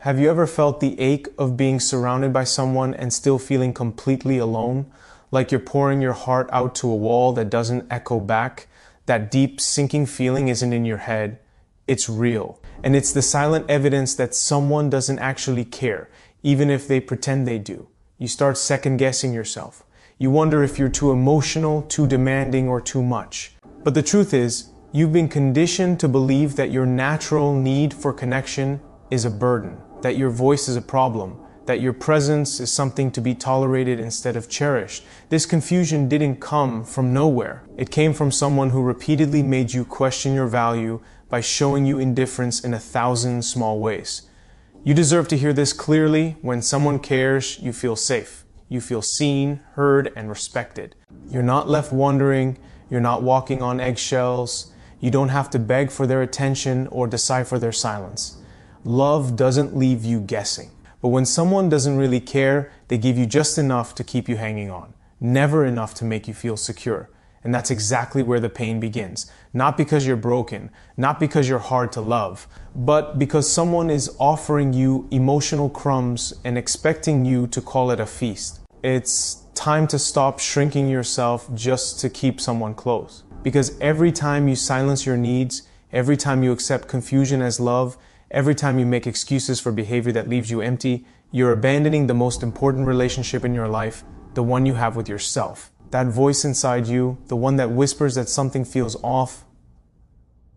Have you ever felt the ache of being surrounded by someone and still feeling completely alone? Like you're pouring your heart out to a wall that doesn't echo back? That deep sinking feeling isn't in your head. It's real. And it's the silent evidence that someone doesn't actually care, even if they pretend they do. You start second guessing yourself. You wonder if you're too emotional, too demanding, or too much. But the truth is, you've been conditioned to believe that your natural need for connection is a burden, that your voice is a problem, that your presence is something to be tolerated instead of cherished. This confusion didn't come from nowhere. It came from someone who repeatedly made you question your value by showing you indifference in 1,000 small ways. You deserve to hear this clearly. When someone cares, you feel safe. You feel seen, heard, and respected. You're not left wondering. You're not walking on eggshells. You don't have to beg for their attention or decipher their silence. Love doesn't leave you guessing. But when someone doesn't really care, they give you just enough to keep you hanging on. Never enough to make you feel secure. And that's exactly where the pain begins. Not because you're broken, not because you're hard to love, but because someone is offering you emotional crumbs and expecting you to call it a feast. It's time to stop shrinking yourself just to keep someone close. Because every time you silence your needs, every time you accept confusion as love, every time you make excuses for behavior that leaves you empty, you're abandoning the most important relationship in your life, the one you have with yourself. That voice inside you, the one that whispers that something feels off,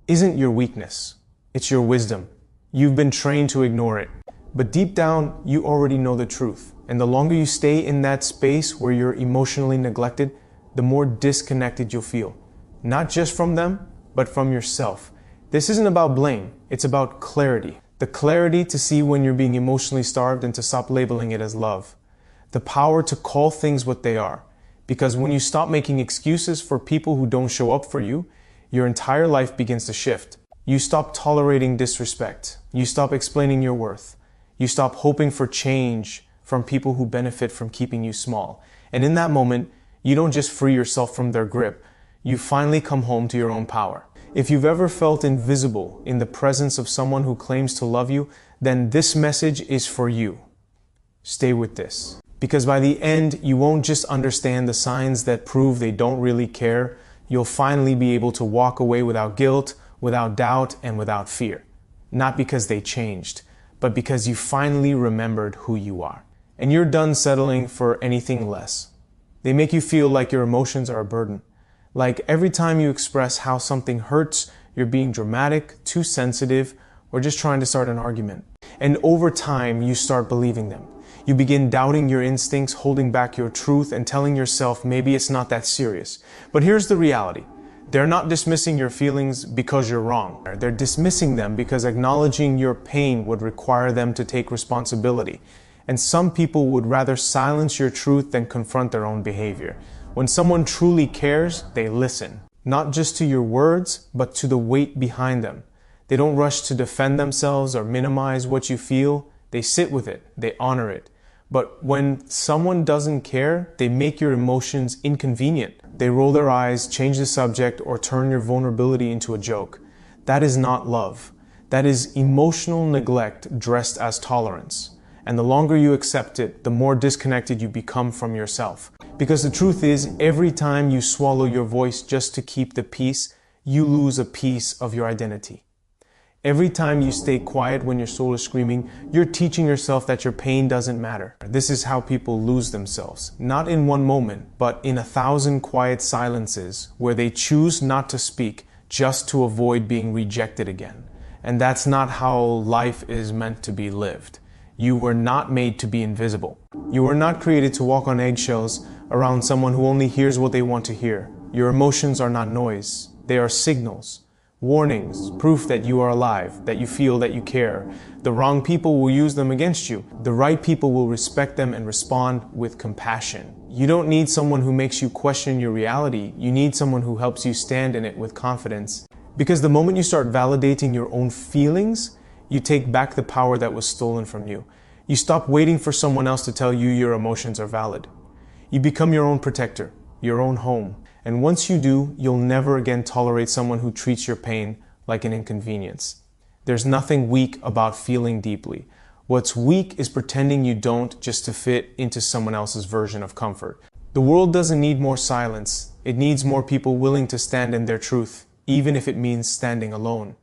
isn't your weakness. It's your wisdom. You've been trained to ignore it. But deep down, you already know the truth. And the longer you stay in that space where you're emotionally neglected, the more disconnected you'll feel. Not just from them, but from yourself. This isn't about blame. It's about clarity. The clarity to see when you're being emotionally starved and to stop labeling it as love. The power to call things what they are. Because when you stop making excuses for people who don't show up for you, your entire life begins to shift. You stop tolerating disrespect. You stop explaining your worth. You stop hoping for change from people who benefit from keeping you small. And in that moment, you don't just free yourself from their grip. You finally come home to your own power. If you've ever felt invisible in the presence of someone who claims to love you, then this message is for you. Stay with this. Because by the end, you won't just understand the signs that prove they don't really care. You'll finally be able to walk away without guilt, without doubt, and without fear. Not because they changed, but because you finally remembered who you are. And you're done settling for anything less. They make you feel like your emotions are a burden. Like every time you express how something hurts, you're being dramatic, too sensitive, or just trying to start an argument. And over time, you start believing them. You begin doubting your instincts, holding back your truth, and telling yourself maybe it's not that serious. But here's the reality. They're not dismissing your feelings because you're wrong. They're dismissing them because acknowledging your pain would require them to take responsibility. And some people would rather silence your truth than confront their own behavior. When someone truly cares, they listen. Not just to your words, but to the weight behind them. They don't rush to defend themselves or minimize what you feel. They sit with it. They honor it. But when someone doesn't care, they make your emotions inconvenient. They roll their eyes, change the subject, or turn your vulnerability into a joke. That is not love. That is emotional neglect dressed as tolerance. And the longer you accept it, the more disconnected you become from yourself. Because the truth is, every time you swallow your voice just to keep the peace, you lose a piece of your identity. Every time you stay quiet when your soul is screaming, you're teaching yourself that your pain doesn't matter. This is how people lose themselves. Not in one moment, but in 1,000 quiet silences where they choose not to speak just to avoid being rejected again. And that's not how life is meant to be lived. You were not made to be invisible. You were not created to walk on eggshells around someone who only hears what they want to hear. Your emotions are not noise. They are signals. Warnings, proof that you are alive, that you feel, that you care. The wrong people will use them against you. The right people will respect them and respond with compassion. You don't need someone who makes you question your reality. You need someone who helps you stand in it with confidence. Because the moment you start validating your own feelings, you take back the power that was stolen from you. You stop waiting for someone else to tell you your emotions are valid. You become your own protector, your own home. And once you do, you'll never again tolerate someone who treats your pain like an inconvenience. There's nothing weak about feeling deeply. What's weak is pretending you don't just to fit into someone else's version of comfort. The world doesn't need more silence. It needs more people willing to stand in their truth, even if it means standing alone.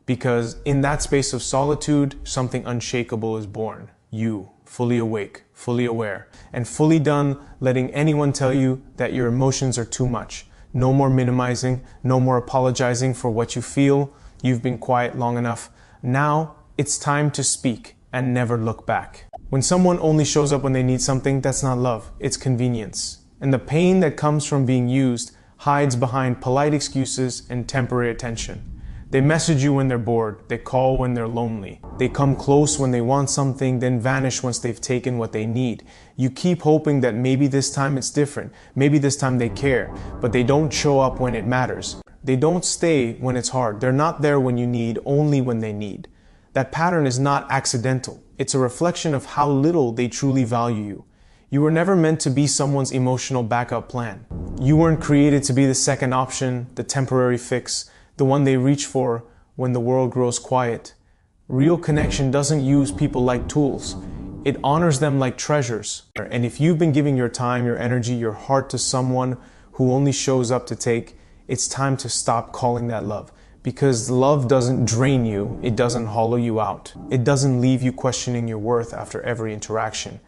Because in that space of solitude, something unshakable is born. You, fully awake, fully aware, and fully done letting anyone tell you that your emotions are too much. No more minimizing, no more apologizing for what you feel. You've been quiet long enough. Now it's time to speak and never look back. When someone only shows up when they need something, that's not love, it's convenience. And the pain that comes from being used hides behind polite excuses and temporary attention. They message you when they're bored, they call when they're lonely. They come close when they want something, then vanish once they've taken what they need. You keep hoping that maybe this time it's different, maybe this time they care, but they don't show up when it matters. They don't stay when it's hard. They're not there when you need, only when they need. That pattern is not accidental. It's a reflection of how little they truly value you. You were never meant to be someone's emotional backup plan. You weren't created to be the second option, the temporary fix, the one they reach for when the world grows quiet. Real connection doesn't use people like tools. It honors them like treasures. And if you've been giving your time, your energy, your heart to someone who only shows up to take, it's time to stop calling that love. Because love doesn't drain you, it doesn't hollow you out. It doesn't leave you questioning your worth after every interaction.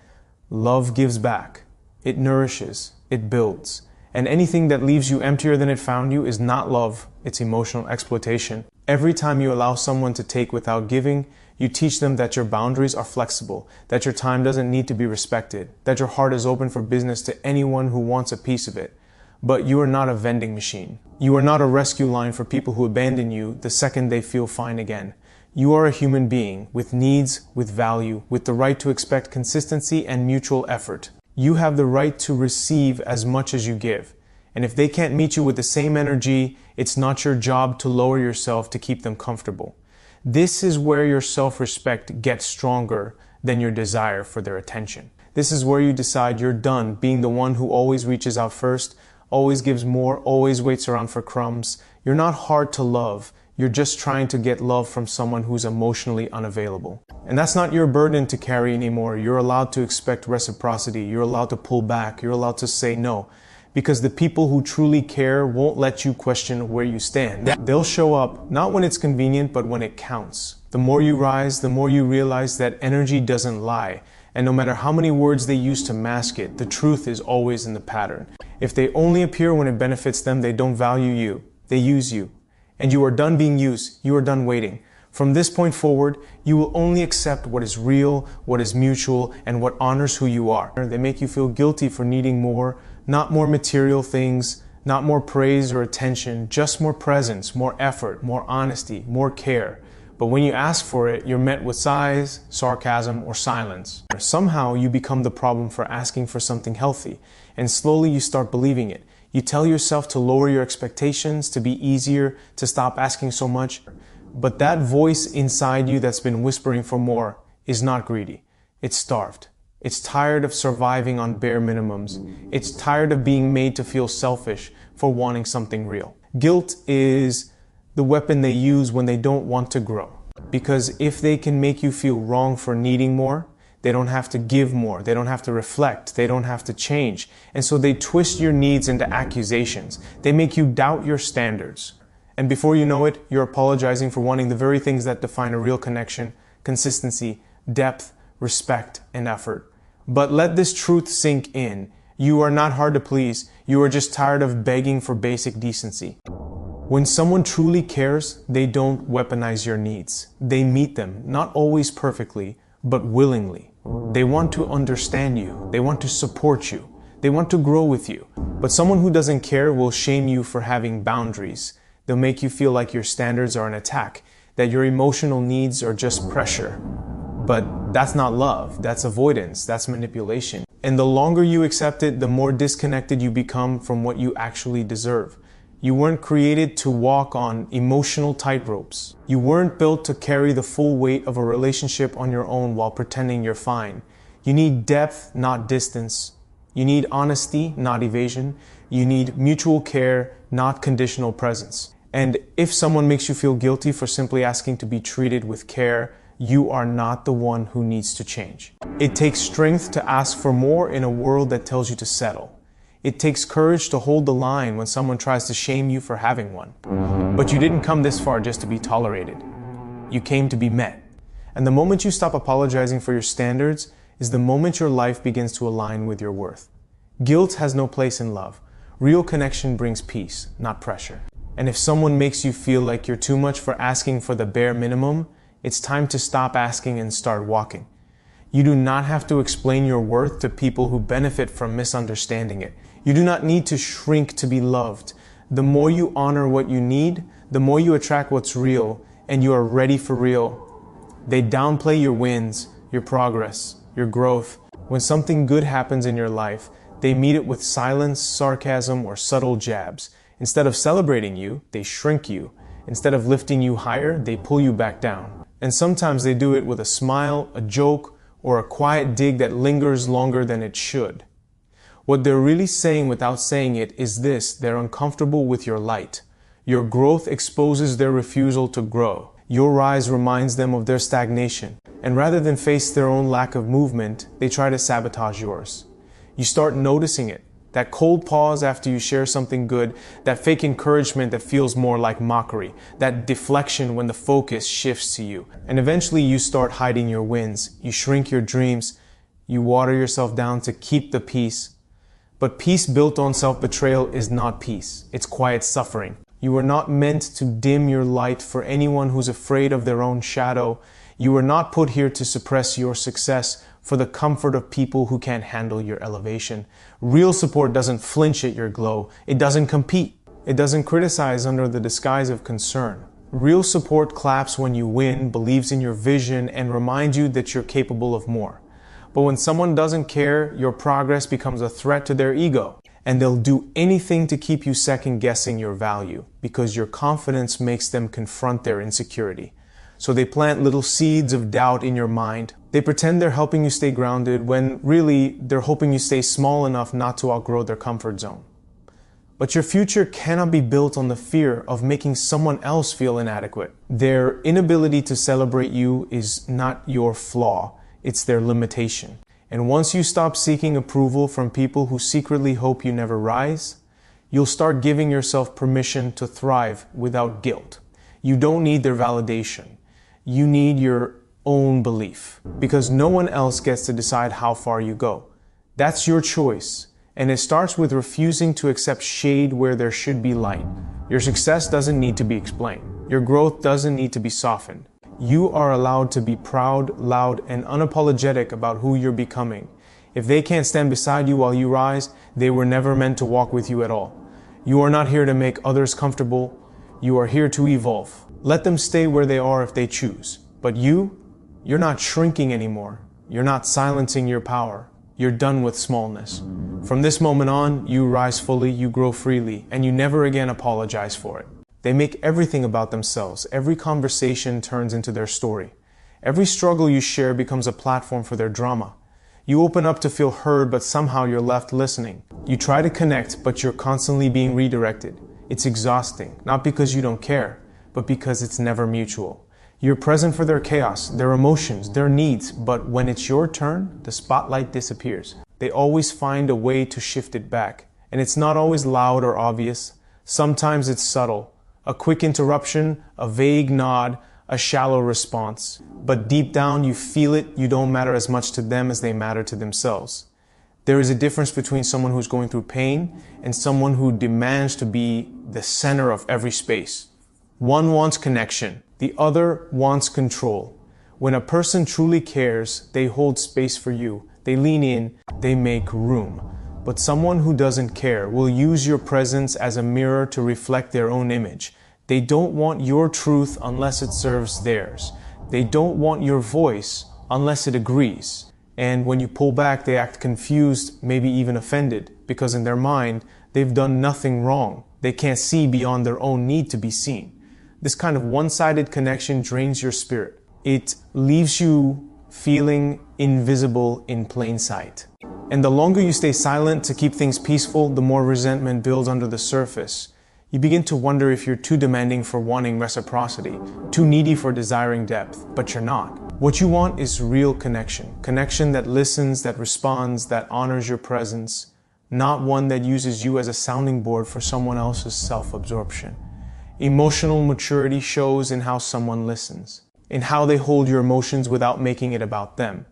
Love gives back. It nourishes. It builds. And anything that leaves you emptier than it found you is not love, it's emotional exploitation. Every time you allow someone to take without giving, you teach them that your boundaries are flexible, that your time doesn't need to be respected, that your heart is open for business to anyone who wants a piece of it. But you are not a vending machine. You are not a rescue line for people who abandon you the second they feel fine again. You are a human being with needs, with value, with the right to expect consistency and mutual effort. You have the right to receive as much as you give. And if they can't meet you with the same energy, it's not your job to lower yourself to keep them comfortable. This is where your self-respect gets stronger than your desire for their attention. This is where you decide you're done being the one who always reaches out first, always gives more, always waits around for crumbs. You're not hard to love. You're just trying to get love from someone who's emotionally unavailable. And that's not your burden to carry anymore. You're allowed to expect reciprocity. You're allowed to pull back. You're allowed to say no. Because the people who truly care won't let you question where you stand. They'll show up, not when it's convenient, but when it counts. The more you rise, the more you realize that energy doesn't lie. And no matter how many words they use to mask it, the truth is always in the pattern. If they only appear when it benefits them, they don't value you. They use you. And you are done being used. You are done waiting. From this point forward, you will only accept what is real, what is mutual, and what honors who you are. They make you feel guilty for needing more, not more material things, not more praise or attention, just more presence, more effort, more honesty, more care. But when you ask for it, you're met with sighs, sarcasm, or silence. Somehow you become the problem for asking for something healthy, and slowly you start believing it. You tell yourself to lower your expectations, to be easier, to stop asking so much. But that voice inside you that's been whispering for more is not greedy. It's starved. It's tired of surviving on bare minimums. It's tired of being made to feel selfish for wanting something real. Guilt is the weapon they use when they don't want to grow. Because if they can make you feel wrong for needing more, they don't have to give more. They don't have to reflect. They don't have to change. And so they twist your needs into accusations. They make you doubt your standards. And before you know it, you're apologizing for wanting the very things that define a real connection: consistency, depth, respect, and effort. But let this truth sink in. You are not hard to please. You are just tired of begging for basic decency. When someone truly cares, they don't weaponize your needs. They meet them, not always perfectly, but willingly. They want to understand you. They want to support you. They want to grow with you. But someone who doesn't care will shame you for having boundaries. They'll make you feel like your standards are an attack, that your emotional needs are just pressure. But that's not love. That's avoidance. That's manipulation. And the longer you accept it, the more disconnected you become from what you actually deserve. You weren't created to walk on emotional tightropes. You weren't built to carry the full weight of a relationship on your own while pretending you're fine. You need depth, not distance. You need honesty, not evasion. You need mutual care, not conditional presence. And if someone makes you feel guilty for simply asking to be treated with care, you are not the one who needs to change. It takes strength to ask for more in a world that tells you to settle. It takes courage to hold the line when someone tries to shame you for having one. But you didn't come this far just to be tolerated. You came to be met. And the moment you stop apologizing for your standards is the moment your life begins to align with your worth. Guilt has no place in love. Real connection brings peace, not pressure. And if someone makes you feel like you're too much for asking for the bare minimum, it's time to stop asking and start walking. You do not have to explain your worth to people who benefit from misunderstanding it. You do not need to shrink to be loved. The more you honor what you need, the more you attract what's real, and you are ready for real. They downplay your wins, your progress, your growth. When something good happens in your life, they meet it with silence, sarcasm, or subtle jabs. Instead of celebrating you, they shrink you. Instead of lifting you higher, they pull you back down. And sometimes they do it with a smile, a joke, or a quiet dig that lingers longer than it should. What they're really saying without saying it is this: they're uncomfortable with your light. Your growth exposes their refusal to grow. Your rise reminds them of their stagnation. And rather than face their own lack of movement, they try to sabotage yours. You start noticing it. That cold pause after you share something good, that fake encouragement that feels more like mockery, that deflection when the focus shifts to you. And eventually you start hiding your wins. You shrink your dreams. You water yourself down to keep the peace. But peace built on self-betrayal is not peace. It's quiet suffering. You are not meant to dim your light for anyone who's afraid of their own shadow. You are not put here to suppress your success for the comfort of people who can't handle your elevation. Real support doesn't flinch at your glow. It doesn't compete. It doesn't criticize under the disguise of concern. Real support claps when you win, believes in your vision, and reminds you that you're capable of more. But when someone doesn't care, your progress becomes a threat to their ego. And they'll do anything to keep you second-guessing your value, because your confidence makes them confront their insecurity. So they plant little seeds of doubt in your mind. They pretend they're helping you stay grounded when really they're hoping you stay small enough not to outgrow their comfort zone. But your future cannot be built on the fear of making someone else feel inadequate. Their inability to celebrate you is not your flaw, it's their limitation. And once you stop seeking approval from people who secretly hope you never rise, you'll start giving yourself permission to thrive without guilt. You don't need their validation. You need your own belief, because no one else gets to decide how far you go. That's your choice, and it starts with refusing to accept shade where there should be light. Your success doesn't need to be explained. Your growth doesn't need to be softened. You are allowed to be proud, loud, and unapologetic about who you're becoming. If they can't stand beside you while you rise, they were never meant to walk with you at all. You are not here to make others comfortable. You are here to evolve. Let them stay where they are if they choose. But you're not shrinking anymore. You're not silencing your power. You're done with smallness. From this moment on, you rise fully, you grow freely, and you never again apologize for it. They make everything about themselves. Every conversation turns into their story. Every struggle you share becomes a platform for their drama. You open up to feel heard, but somehow you're left listening. You try to connect, but you're constantly being redirected. It's exhausting, not because you don't care, but because it's never mutual. You're present for their chaos, their emotions, their needs, but when it's your turn, the spotlight disappears. They always find a way to shift it back, and it's not always loud or obvious. Sometimes it's subtle. A quick interruption, a vague nod, a shallow response. But deep down you feel it, you don't matter as much to them as they matter to themselves. There is a difference between someone who's going through pain and someone who demands to be the center of every space. One wants connection, the other wants control. When a person truly cares, they hold space for you. They lean in, they make room. But someone who doesn't care will use your presence as a mirror to reflect their own image. They don't want your truth unless it serves theirs. They don't want your voice unless it agrees. And when you pull back, they act confused, maybe even offended, because in their mind, they've done nothing wrong. They can't see beyond their own need to be seen. This kind of one-sided connection drains your spirit. It leaves you feeling invisible in plain sight. And the longer you stay silent to keep things peaceful, the more resentment builds under the surface. You begin to wonder if you're too demanding for wanting reciprocity, too needy for desiring depth, but you're not. What you want is real connection. Connection that listens, that responds, that honors your presence, not one that uses you as a sounding board for someone else's self-absorption. Emotional maturity shows in how someone listens, in how they hold your emotions without making it about them,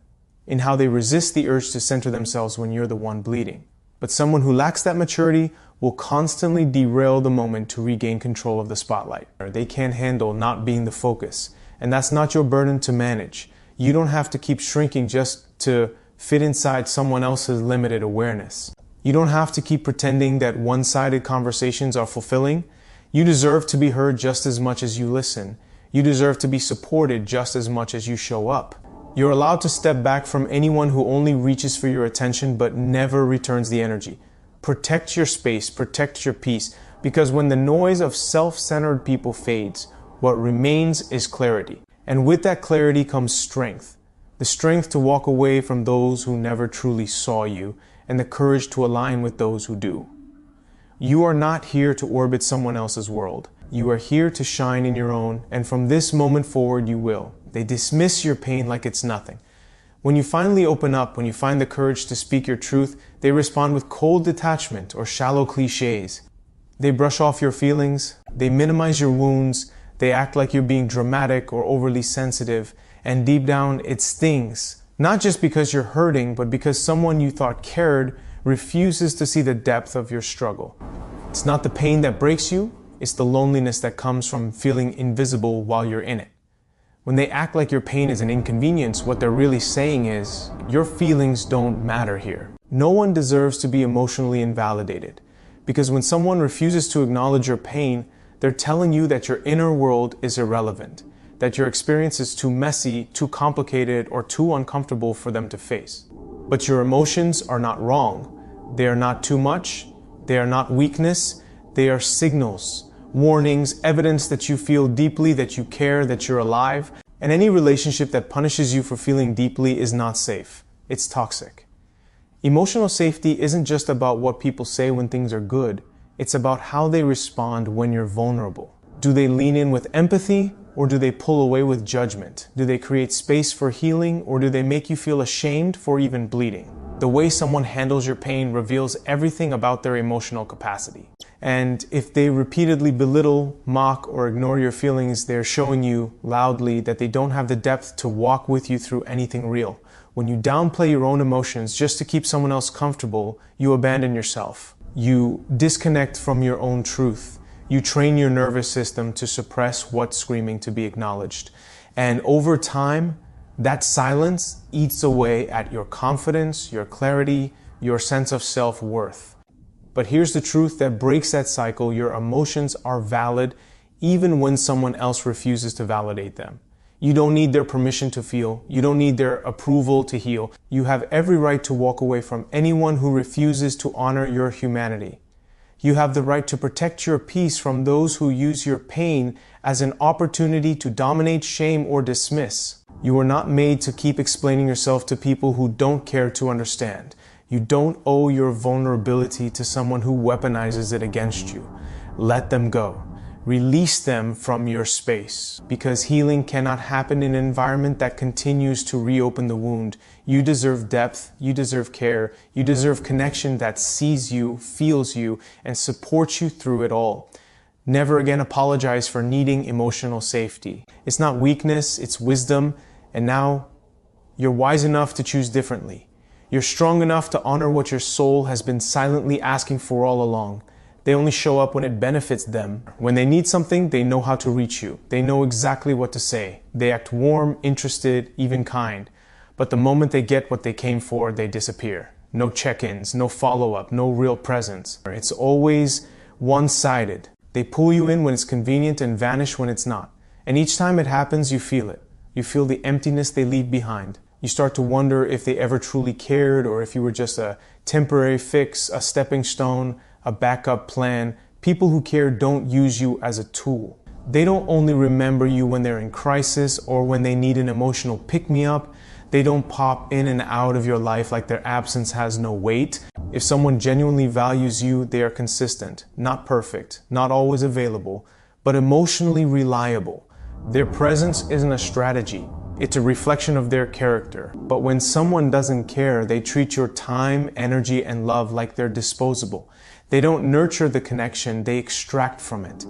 in how they resist the urge to center themselves when you're the one bleeding. But someone who lacks that maturity will constantly derail the moment to regain control of the spotlight. They can't handle not being the focus, and that's not your burden to manage. You don't have to keep shrinking just to fit inside someone else's limited awareness. You don't have to keep pretending that one-sided conversations are fulfilling. You deserve to be heard just as much as you listen. You deserve to be supported just as much as you show up. You're allowed to step back from anyone who only reaches for your attention but never returns the energy. Protect your space, protect your peace, because when the noise of self-centered people fades, what remains is clarity. And with that clarity comes strength. The strength to walk away from those who never truly saw you, and the courage to align with those who do. You are not here to orbit someone else's world. You are here to shine in your own, and from this moment forward you will. They dismiss your pain like it's nothing. When you finally open up, when you find the courage to speak your truth, they respond with cold detachment or shallow cliches. They brush off your feelings, they minimize your wounds, they act like you're being dramatic or overly sensitive, and deep down it stings. Not just because you're hurting, but because someone you thought cared refuses to see the depth of your struggle. It's not the pain that breaks you, it's the loneliness that comes from feeling invisible while you're in it. When they act like your pain is an inconvenience, what they're really saying is, your feelings don't matter here. No one deserves to be emotionally invalidated, because when someone refuses to acknowledge your pain, they're telling you that your inner world is irrelevant, that your experience is too messy, too complicated, or too uncomfortable for them to face. But your emotions are not wrong. They are not too much. They are not weakness. They are signals, warnings, evidence that you feel deeply, that you care, that you're alive. And any relationship that punishes you for feeling deeply is not safe. It's toxic. Emotional safety isn't just about what people say when things are good. It's about how they respond when you're vulnerable. Do they lean in with empathy, or do they pull away with judgment? Do they create space for healing, or do they make you feel ashamed for even bleeding? The way someone handles your pain reveals everything about their emotional capacity. And if they repeatedly belittle, mock, or ignore your feelings, they're showing you loudly that they don't have the depth to walk with you through anything real. When you downplay your own emotions just to keep someone else comfortable, you abandon yourself. You disconnect from your own truth. You train your nervous system to suppress what's screaming to be acknowledged. And over time, that silence eats away at your confidence, your clarity, your sense of self-worth. But here's the truth that breaks that cycle. Your emotions are valid even when someone else refuses to validate them. You don't need their permission to feel. You don't need their approval to heal. You have every right to walk away from anyone who refuses to honor your humanity. You have the right to protect your peace from those who use your pain as an opportunity to dominate, shame, or dismiss. You are not made to keep explaining yourself to people who don't care to understand. You don't owe your vulnerability to someone who weaponizes it against you. Let them go. Release them from your space, because healing cannot happen in an environment that continues to reopen the wound. You deserve depth, you deserve care, you deserve connection that sees you, feels you, and supports you through it all. Never again apologize for needing emotional safety. It's not weakness, it's wisdom, and now you're wise enough to choose differently. You're strong enough to honor what your soul has been silently asking for all along. They only show up when it benefits them. When they need something, they know how to reach you. They know exactly what to say. They act warm, interested, even kind. But the moment they get what they came for, they disappear. No check-ins, no follow-up, no real presence. It's always one-sided. They pull you in when it's convenient and vanish when it's not. And each time it happens, you feel it. You feel the emptiness they leave behind. You start to wonder if they ever truly cared, or if you were just a temporary fix, a stepping stone, a backup plan. People who care don't use you as a tool. They don't only remember you when they're in crisis or when they need an emotional pick-me-up. They don't pop in and out of your life like their absence has no weight. If someone genuinely values you, they are consistent, not perfect, not always available, but emotionally reliable. Their presence isn't a strategy. It's a reflection of their character. But when someone doesn't care, they treat your time, energy, and love like they're disposable. They don't nurture the connection, they extract from it.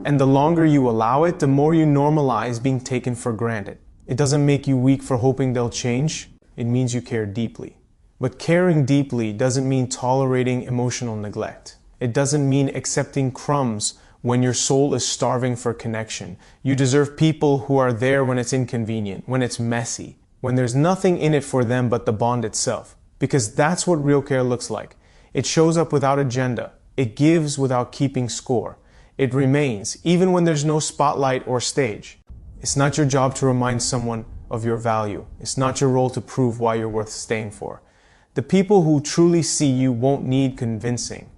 And the longer you allow it, the more you normalize being taken for granted. It doesn't make you weak for hoping they'll change. It means you care deeply. But caring deeply doesn't mean tolerating emotional neglect. It doesn't mean accepting crumbs when your soul is starving for connection. You deserve people who are there when it's inconvenient, when it's messy, when there's nothing in it for them but the bond itself. Because that's what real care looks like. It shows up without agenda. It gives without keeping score. It remains, even when there's no spotlight or stage. It's not your job to remind someone of your value. It's not your role to prove why you're worth staying for. The people who truly see you won't need convincing.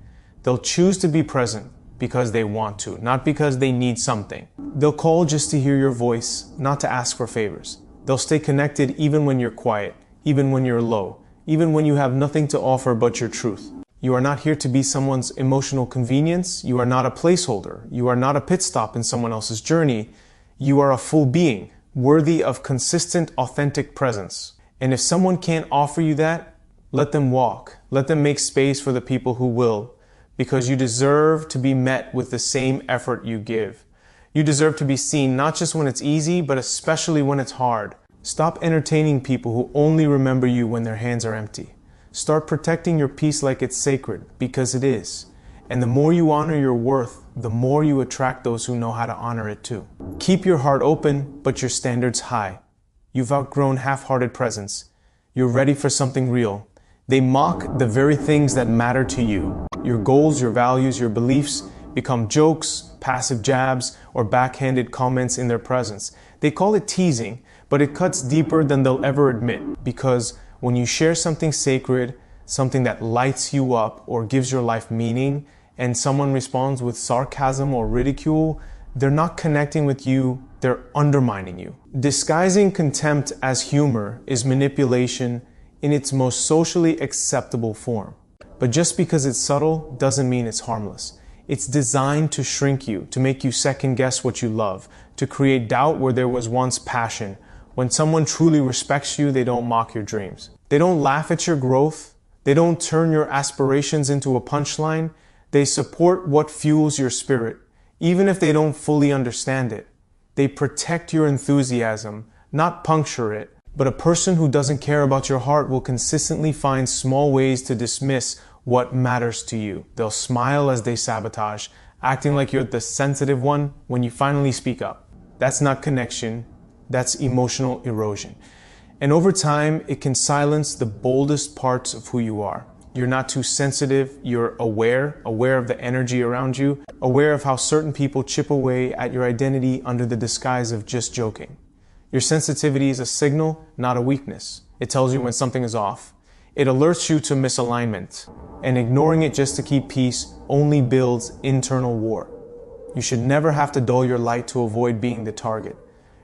They'll choose to be present because they want to, not because they need something. They'll call just to hear your voice, not to ask for favors. They'll stay connected even when you're quiet, even when you're low, even when you have nothing to offer but your truth. You are not here to be someone's emotional convenience. You are not a placeholder. You are not a pit stop in someone else's journey. You are a full being, worthy of consistent, authentic presence. And if someone can't offer you that, let them walk. Let them make space for the people who will, because you deserve to be met with the same effort you give. You deserve to be seen not just when it's easy, but especially when it's hard. Stop entertaining people who only remember you when their hands are empty. Start protecting your peace like it's sacred, because it is. And the more you honor your worth, the more you attract those who know how to honor it too. Keep your heart open, but your standards high. You've outgrown half-hearted presence. You're ready for something real. They mock the very things that matter to you. Your goals, your values, your beliefs become jokes, passive jabs, or backhanded comments in their presence. They call it teasing, but it cuts deeper than they'll ever admit, because when you share something sacred, something that lights you up or gives your life meaning, and someone responds with sarcasm or ridicule, they're not connecting with you, they're undermining you. Disguising contempt as humor is manipulation in its most socially acceptable form. But just because it's subtle doesn't mean it's harmless. It's designed to shrink you, to make you second guess what you love, to create doubt where there was once passion. When someone truly respects you, they don't mock your dreams. They don't laugh at your growth. They don't turn your aspirations into a punchline. They support what fuels your spirit, even if they don't fully understand it. They protect your enthusiasm, not puncture it. But a person who doesn't care about your heart will consistently find small ways to dismiss what matters to you. They'll smile as they sabotage, acting like you're the sensitive one when you finally speak up. That's not connection. That's emotional erosion. And over time, it can silence the boldest parts of who you are. You're not too sensitive. You're aware of the energy around you, aware of how certain people chip away at your identity under the disguise of just joking. Your sensitivity is a signal, not a weakness. It tells you when something is off. It alerts you to misalignment. And ignoring it just to keep peace only builds internal war. You should never have to dull your light to avoid being the target.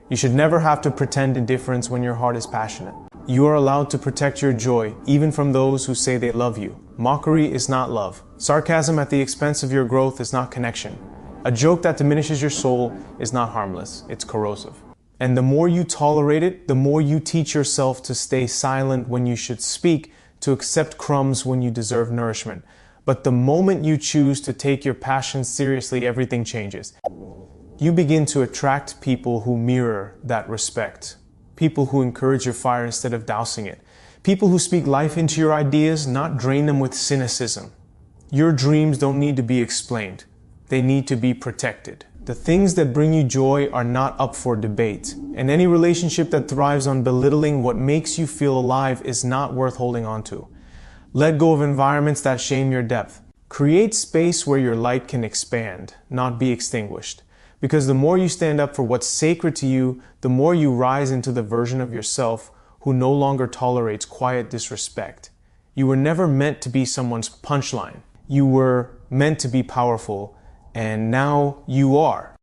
You should never have to pretend indifference when your heart is passionate. You are allowed to protect your joy, even from those who say they love you. Mockery is not love. Sarcasm at the expense of your growth is not connection. A joke that diminishes your soul is not harmless. It's corrosive. And the more you tolerate it, the more you teach yourself to stay silent when you should speak, to accept crumbs when you deserve nourishment. But the moment you choose to take your passion seriously, everything changes. You begin to attract people who mirror that respect. People who encourage your fire instead of dousing it. People who speak life into your ideas, not drain them with cynicism. Your dreams don't need to be explained. They need to be protected. The things that bring you joy are not up for debate. And any relationship that thrives on belittling what makes you feel alive is not worth holding on to. Let go of environments that shame your depth. Create space where your light can expand, not be extinguished. Because the more you stand up for what's sacred to you, the more you rise into the version of yourself who no longer tolerates quiet disrespect. You were never meant to be someone's punchline. You were meant to be powerful, and now you are.